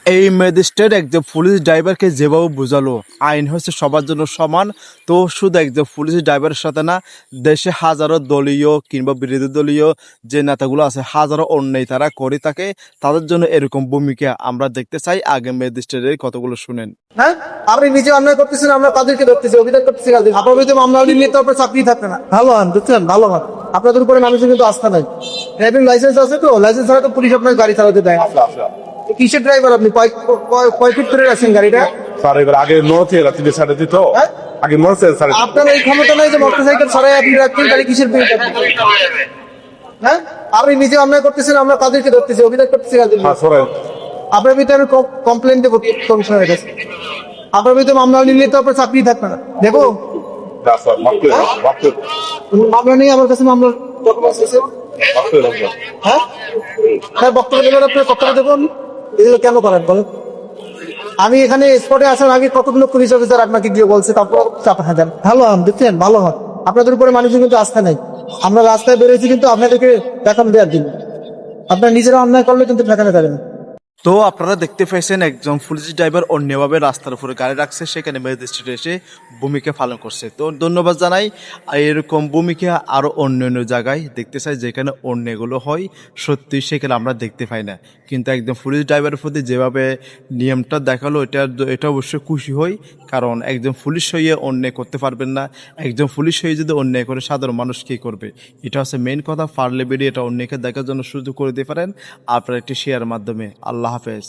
এই ম্যাজিস্ট্রেট একজন পুলিশ ড্রাইভারকে যেভাবে বোঝালো আইন হচ্ছে সবার জন্য সমান। তো শুধু একজন পুলিশ ড্রাইভারের সাথে না, দেশে হাজারো দলীয় কিংবা বিরোধী দলীয় যে নেতাগুলো আছে হাজারো অন্যায় তারা করে থাকে, তাদের জন্য এরকম ভূমিকা আমরা দেখতে চাই। আগে ম্যাজিস্ট্রেটের কথাগুলো শুনেন। হ্যাঁ, আপনি নিজে অন্যায় করতেছেন, আমরা তাদেরকে ধরতেছি, অভিযোগ করতেছি। আপনার বিরুদ্ধে মামলা নিলে তো আপনার চাকরি থাকবে না। ভালো হন, বুঝছেন, ভালো হন। আপনাদের উপরে মানুষের কিন্তু আস্থা নাই। ড্রাইভিং লাইসেন্স আছে তো, লাইসেন্স ছাড়া তো পুলিশ আপনার গাড়ি চালাতে দেয় না। তো কিসের ড্রাইভার আপনি? কয় ফিট করে রাখছেন গাড়িটা? স্যার এবার আগে নড়ছে রাত্রি সাড়ে দিত, হ্যাঁ? আগে নড়ছে স্যার। আপনার এই ক্ষমতা নাই যে মোটরসাইকেল ছাড়াই আপনি রাখছেন গাড়ি, কিসের বিল? হ্যাঁ, আপনি নিজে অন্যায় করতেছেন, আমরা তাদেরকে ধরতেছি, অভিযোগ করতেছি। হ্যাঁ সরেন। আপনার বিরুদ্ধে আমি কমপ্লেন দেবো কমিশনের কাছে। আপনার বিরুদ্ধে মামলা নিলে তো আপনার চাকরি থাকবে না। দেবো না স্যার, মাফ করে দেন, মাফ করে দেন, মামলা নিয়ে আমার কাছে মামলার ডকুমেন্টস আছে। মাফ করে দেন স্যার। হ্যাঁ, হ্যাঁ, বক্তব্য দেবেন, আপনার বক্তব্য দেবো আমি। এগুলো কেন করেন বলেন? আমি এখানে স্পটে আসার আগে কতগুলো পুলিশ অফিসার আপনাকে গিয়ে বলছে, তারপর চাপা দেন। ভালো হন, দেখছেন, ভালো হন। আপনাদের উপরে মানুষের কিন্তু আস্থা নেই। আমরা রাস্তায় বেরোয়েছি কিন্তু আপনাদেরকে দেখানো দেওয়ার দিন। আপনারা নিজেরা অন্যায় করলে কিন্তু ঠেকানো যাবে না। তো আপনারা দেখতে পেয়েছেন একজন পুলিশ ড্রাইভার অন্যভাবে রাস্তার উপরে গাড়ি রাখছে, সেখানে ম্যাজিস্ট্রেট এসে ভূমিকা পালন করছে। তো ধন্যবাদ জানাই। আর এরকম ভূমিকা আরও অন্য অন্য জায়গায় দেখতে চাই, যেখানে অন্যগুলো হয় সত্যি সেখানে আমরা দেখতে পাই না। কিন্তু একজন পুলিশ ড্রাইভারের প্রতি যেভাবে নিয়মটা দেখালো, এটা অবশ্যই খুশি হই। কারণ একজন পুলিশ হয়ে অন্যায় করতে পারবেন না, একজন পুলিশ হয়ে যদি অন্যায় করে সাধারণ মানুষ কী করবে, এটা হচ্ছে মেইন কথা। পারলে বেরিয়ে এটা অন্যকে দেখার জন্য সুযোগ করে দিতে পারেন আপনার একটি শেয়ার মাধ্যমে। আল্লাহ হাফেজ।